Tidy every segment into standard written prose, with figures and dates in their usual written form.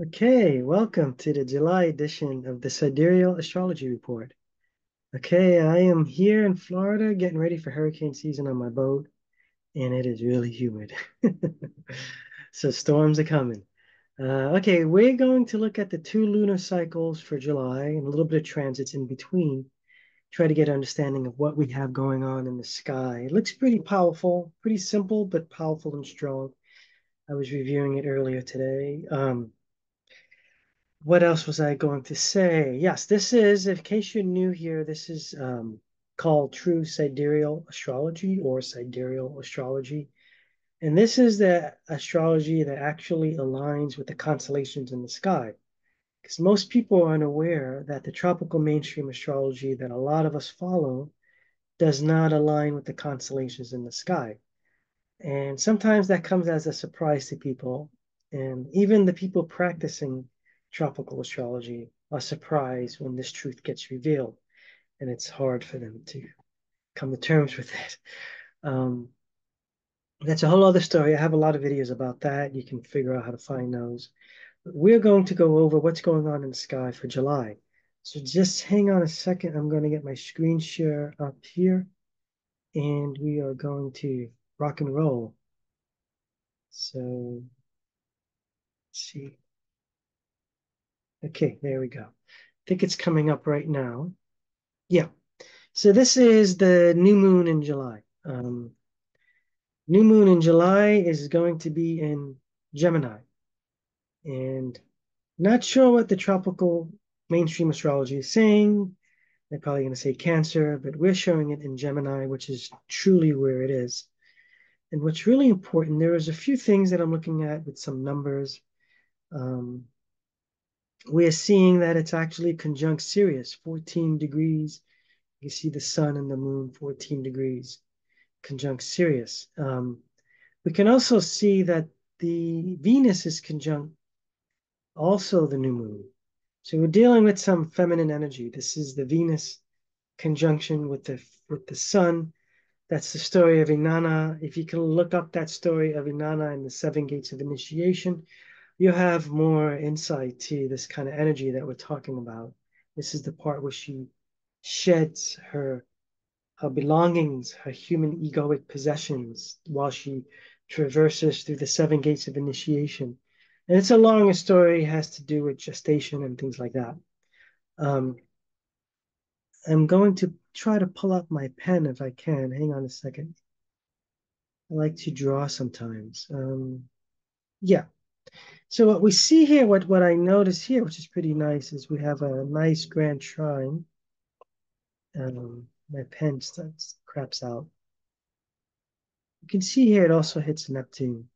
Okay, welcome to the July edition of the Sidereal Astrology Report. Okay, I am here in Florida getting ready for hurricane season on my boat, and it is really humid. So storms are coming. Okay, we're going to look at the two lunar cycles for July and a little bit of transits in between. Try to get an understanding of what we have going on in the sky. It looks pretty powerful, pretty simple, but powerful and strong. I was reviewing it earlier today. What else was I going to say? Yes, this is, in case you're new here, this is called True Sidereal Astrology or Sidereal Astrology. And this is the astrology that actually aligns with the constellations in the sky. Because most people are unaware that the tropical mainstream astrology that a lot of us follow does not align with the constellations in the sky. And sometimes that comes as a surprise to people. And even the people practicing tropical astrology are surprised when this truth gets revealed. And it's hard for them to come to terms with it. Um, that's a whole other story. I have a lot of videos about that. You can figure out how to find those. But we're going to go over what's going on in the sky for July. So just hang on a second. I'm going to get my screen share up here. And we are going to rock and roll. So let's see. Okay, there we go. I think it's coming up right now. Yeah. So this is the new moon in July. New moon in July is going to be in Gemini. And not sure what the tropical mainstream astrology is saying. They're probably going to say Cancer, but we're showing it in Gemini, which is truly where it is. And what's really important, there is a few things that I'm looking at with some numbers. Um, we're seeing that it's actually conjunct Sirius, 14 degrees. You see the sun and the moon 14 degrees conjunct Sirius. We can also see that the Venus is conjunct also the new moon. So we're dealing with some feminine energy. This is the Venus conjunction with the sun. That's the story of Inanna. If you can look up that story of Inanna and the seven gates of initiation, you'll have more insight to this kind of energy that we're talking about. This is the part where she sheds her belongings, her human egoic possessions, while she traverses through the seven gates of initiation. And it's a longer story, it has to do with gestation and things like that. Um, I'm going to try to pull up my pen if I can. Hang on a second. I like to draw sometimes. Yeah. So what we see here, what I notice here, which is pretty nice, is we have a nice grand trine. My pen starts craps out. You can see here it also hits Neptune.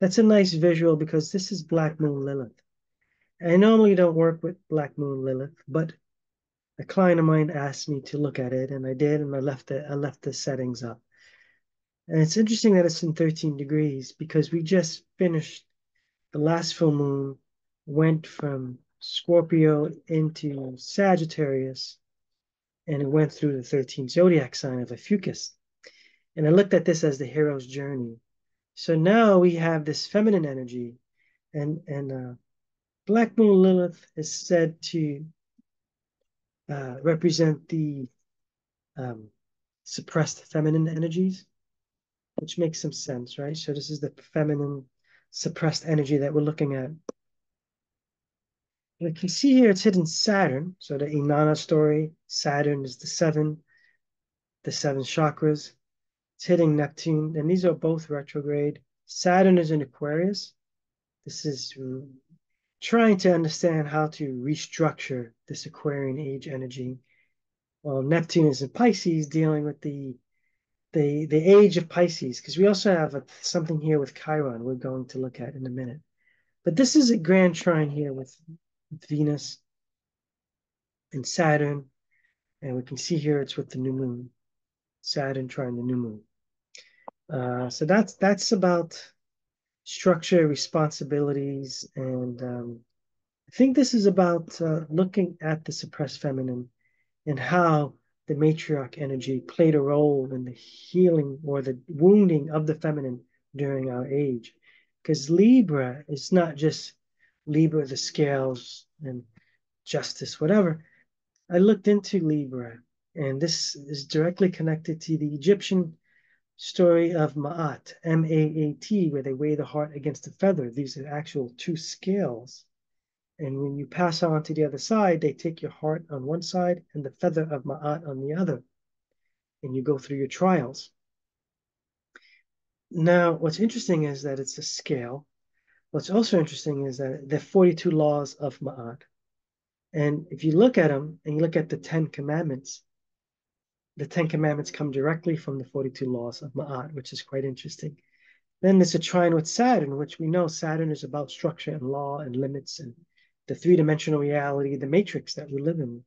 That's a nice visual because this is Black Moon Lilith. I normally don't work with Black Moon Lilith, but a client of mine asked me to look at it, and I did, and I left the settings up. And it's interesting that it's in 13 degrees because we just finished the last full moon, went from Scorpio into Sagittarius, and it went through the 13th zodiac sign of Ophiuchus. And I looked at this as the hero's journey. So now we have this feminine energy, and Black Moon Lilith is said to represent the um, suppressed feminine energies, which makes some sense, right? So this is the feminine suppressed energy that we're looking at. And you can see here it's hidden Saturn. So the Inanna story, Saturn is the seven chakras. It's hitting Neptune, and these are both retrograde. Saturn is in Aquarius. This is trying to understand how to restructure this Aquarian age energy. Well, Neptune is in Pisces, dealing with the age of Pisces, because we also have something here with Chiron we're going to look at in a minute. But this is a grand trine here with Venus and Saturn, and we can see here it's with the new moon, Saturn trine the new moon. So that's about structure, responsibilities, and I think this is about looking at the suppressed feminine and how the matriarch energy played a role in the healing or the wounding of the feminine during our age. because Libra is not just Libra, the scales and justice, whatever. I looked into Libra, and this is directly connected to the Egyptian story of Ma'at, M-A-A-T, where they weigh the heart against the feather. These are actual two scales. And when you pass on to the other side, they take your heart on one side and the feather of Ma'at on the other. And you go through your trials. Now, what's interesting is that it's a scale. What's also interesting is that there are 42 laws of Ma'at. And if you look at them and you look at the Ten Commandments come directly from the 42 laws of Ma'at, which is quite interesting. Then there's a trine with Saturn, which we know Saturn is about structure and law and limits and the three-dimensional reality, the matrix that we live in.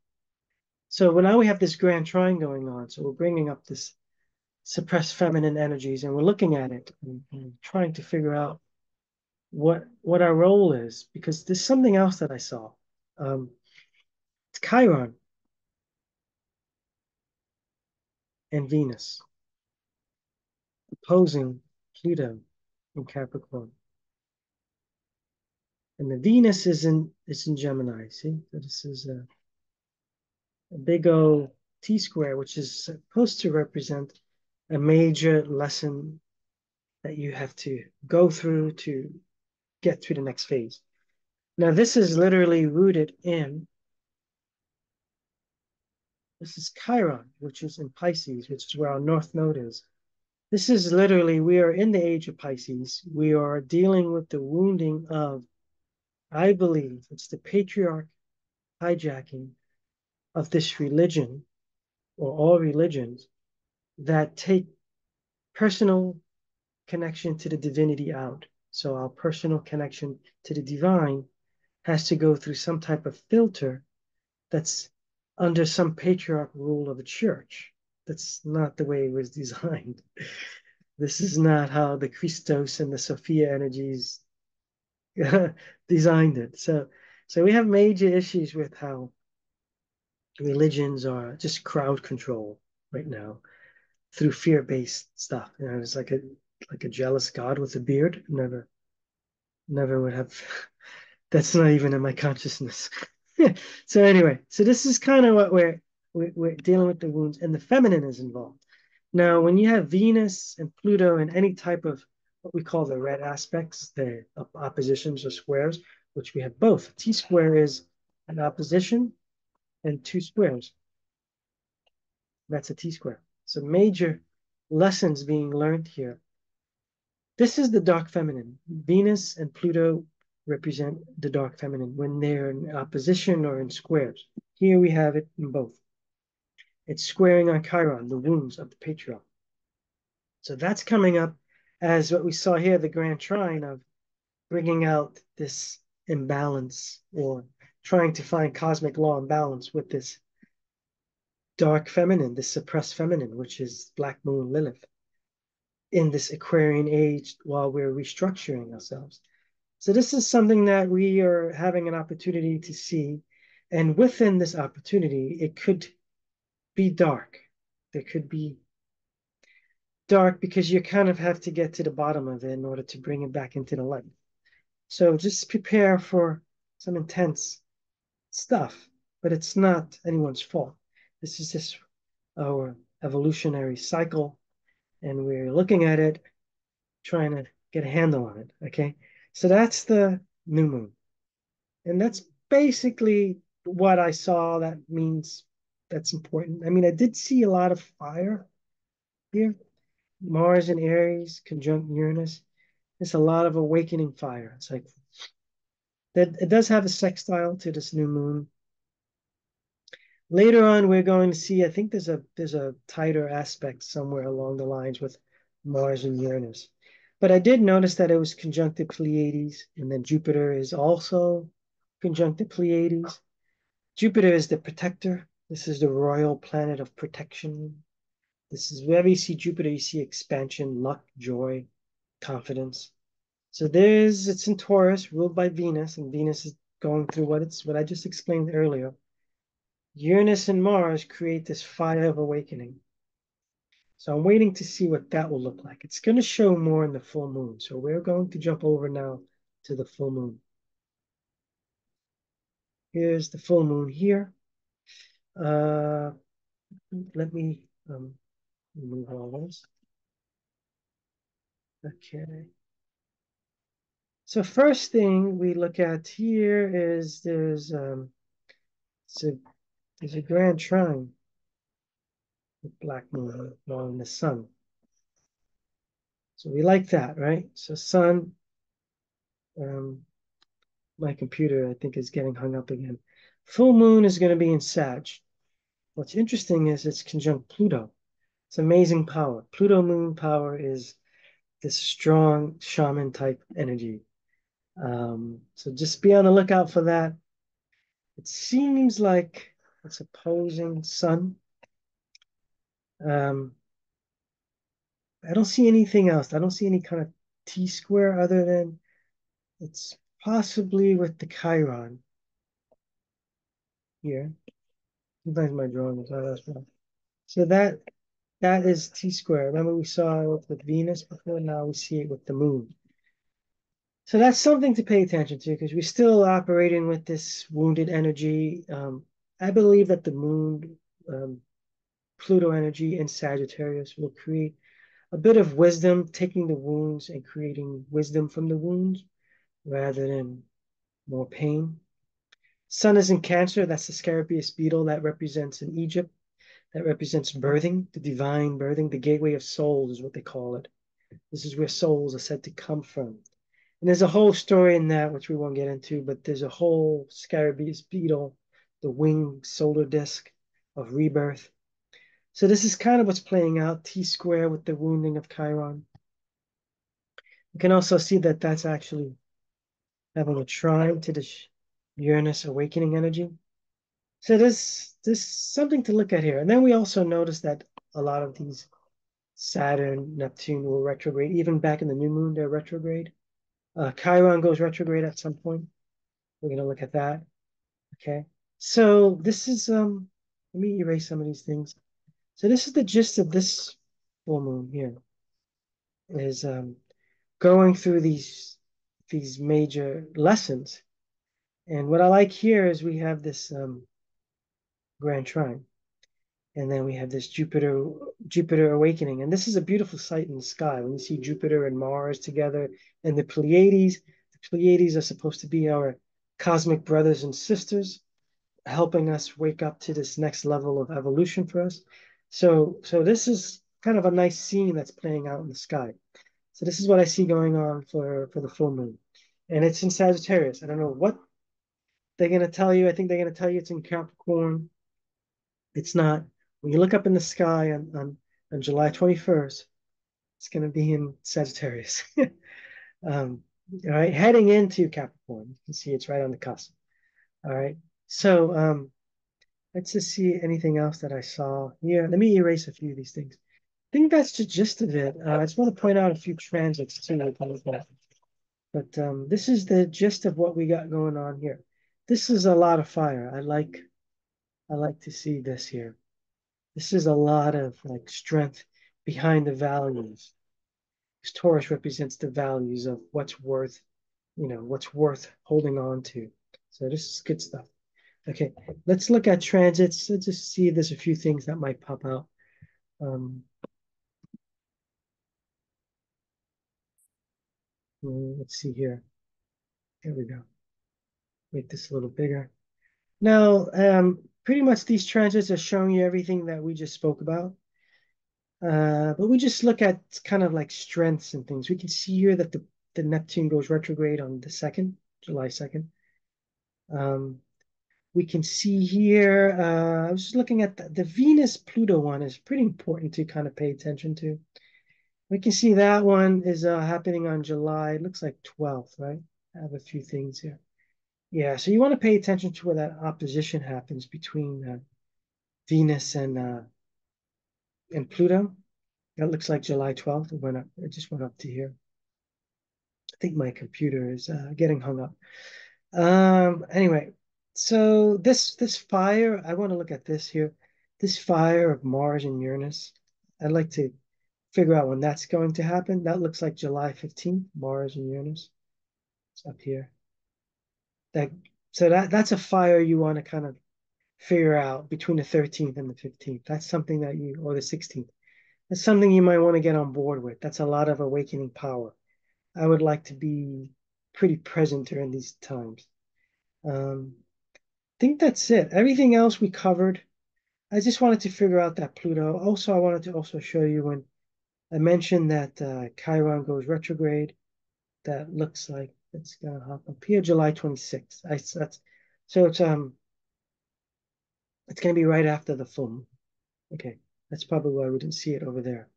So now we have this grand trine going on. So we're bringing up this suppressed feminine energies and we're looking at it and trying to figure out what our role is, because there's something else that I saw. It's Chiron and Venus opposing Pluto in Capricorn. And the Venus is in Gemini. See, so this is a big O T square, which is supposed to represent a major lesson that you have to go through to get to the next phase. Now, this is literally rooted in, this is Chiron, which is in Pisces, which is where our North Node is. This is literally, we are in the age of Pisces. We are dealing with the wounding of, I believe, it's the patriarch hijacking of this religion, or all religions, that take personal connection to the divinity out. So our personal connection to the divine has to go through some type of filter that's under some patriarch rule of a church. That's not the way it was designed. This is not how the Christos and the Sophia energies designed it. So we have major issues with how religions are just crowd control right now through fear-based stuff. You know, it's like a jealous God with a beard. Never would have. That's not even in my consciousness. So anyway, so this is kind of what we're dealing with, the wounds, and the feminine is involved. Now, when you have Venus and Pluto and any type of what we call the red aspects, the oppositions or squares, which we have both. T square is an opposition and two squares. That's a T square. So major lessons being learned here. This is the dark feminine. Venus and Pluto represent the dark feminine when they're in opposition or in squares. Here we have it in both. It's squaring on Chiron, the wounds of the patriarch. So that's coming up as what we saw here, the grand trine of bringing out this imbalance or trying to find cosmic law and balance with this dark feminine, this suppressed feminine, which is Black Moon Lilith, in this Aquarian age while we're restructuring ourselves. So this is something that we are having an opportunity to see. And within this opportunity, it could be dark. There could be dark because you kind of have to get to the bottom of it in order to bring it back into the light. So just prepare for some intense stuff, but it's not anyone's fault. This is just our evolutionary cycle, and we're looking at it, trying to get a handle on it, okay? So that's the new moon. And that's basically what I saw that means that's important. I mean, I did see a lot of fire here. Mars and Aries conjunct Uranus. There's a lot of awakening fire. It's like that it does have a sextile to this new moon. Later on, we're going to see, I think there's a tighter aspect somewhere along the lines with Mars and Uranus. But I did notice that it was conjunct the Pleiades, and then Jupiter is also conjunct the Pleiades. Jupiter is the protector. This is the royal planet of protection. This is wherever you see Jupiter, you see expansion, luck, joy, confidence. So it's in Taurus, ruled by Venus, and Venus is going through what I just explained earlier. Uranus and Mars create this fire of awakening. So I'm waiting to see what that will look like. It's going to show more in the full moon. So we're going to jump over now to the full moon. Here's the full moon here. Uh, let me remove all this. Okay. So first thing we look at here is a, there's a grand trine with black moon on the sun. So we like that, right? So sun, um, my computer I think is getting hung up again. Full moon is going to be in Sag. What's interesting is it's conjunct Pluto. It's amazing power. Pluto moon power is this strong shaman type energy. So just be on the lookout for that. It seems like it's opposing sun. Um, I don't see anything else. I don't see any kind of T square other than it's possibly with the Chiron here. Sometimes my drawing is not as well. So that is T square. Remember we saw it with Venus before, now we see it with the moon. So that's something to pay attention to because we're still operating with this wounded energy. I believe that the moon, Pluto energy in Sagittarius will create a bit of wisdom, taking the wounds and creating wisdom from the wounds rather than more pain. Sun is in Cancer. That's the Scarabaeus beetle that represents in Egypt. That represents birthing, the divine birthing, the gateway of souls is what they call it. This is where souls are said to come from. And there's a whole story in that, which we won't get into, but there's a whole Scarabaeus beetle, the winged solar disk of rebirth. So this is kind of what's playing out, T square with the wounding of Chiron. You can also see that that's actually having a trine to the Uranus awakening energy. So there's something to look at here. And then we also notice that a lot of these Saturn, Neptune will retrograde. Even back in the new moon, they're retrograde. Chiron goes retrograde at some point. We're going to look at that. Okay. So this is, let me erase some of these things. So this is the gist of this full moon here, is going through these major lessons. And what I like here is we have this grand trine. And then we have this Jupiter awakening. And this is a beautiful sight in the sky when you see Jupiter and Mars together and the Pleiades. The Pleiades are supposed to be our cosmic brothers and sisters, helping us wake up to this next level of evolution for us. So this is kind of a nice scene that's playing out in the sky. So this is what I see going on for the full moon. And it's in Sagittarius. I don't know what they're going to tell you. I think they're going to tell you it's in Capricorn. It's not. When you look up in the sky on July 21st, it's going to be in Sagittarius. All right, heading into Capricorn. You can see it's right on the cusp. All right, so let's just see anything else that I saw here. Let me erase a few of these things. I think that's the gist of it. I just want to point out a few transits too. But this is the gist of what we got going on here. This is a lot of fire. I like to see this here. This is a lot of like strength behind the values. Because Taurus represents the values of what's worth, what's worth holding on to. So this is good stuff. Okay, let's look at transits. Let's just see if there's a few things that might pop out. Let's see here. Here we go. Make this a little bigger. Now, pretty much these transits are showing you everything that we just spoke about. But we just look at kind of like strengths and things. We can see here that the Neptune goes retrograde on the 2nd, July 2nd. We can see here, I was just looking at the Venus-Pluto one is pretty important to kind of pay attention to. We can see that one is happening on July, it looks like 12th, right? I have a few things here. Yeah, so you want to pay attention to where that opposition happens between Venus and Pluto. That looks like July 12th. It went up. It just went up to here. I think my computer is getting hung up. Anyway, so this fire, I want to look at this here. This fire of Mars and Uranus. I'd like to figure out when that's going to happen. That looks like July 15th, Mars and Uranus. It's up here. That so that's a fire you want to kind of figure out between the 13th and the 15th. That's something that you, or the 16th. That's something you might want to get on board with. That's a lot of awakening power. I would like to be pretty present during these times. I think that's it. Everything else we covered. I just wanted to figure out that Pluto. Also, I wanted to also show you when I mentioned that Chiron goes retrograde. That looks like it's gonna hop up here, July 26th. So it's gonna be right after the full moon. Okay, that's probably why we didn't see it over there.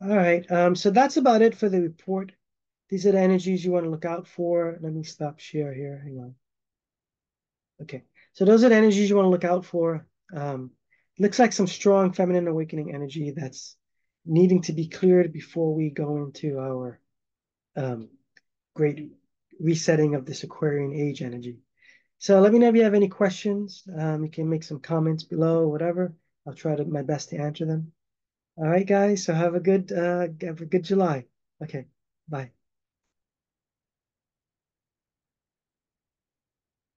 All right, so that's about it for the report. These are the energies you want to look out for. Let me stop share here. Hang on. Okay, so those are the energies you want to look out for. Looks like some strong feminine awakening energy that's needing to be cleared before we go into our um, great resetting of this Aquarian age energy. So let me know if you have any questions. You can make some comments below, whatever. I'll try to my best to answer them. All right, guys. So have a good July. Okay, bye.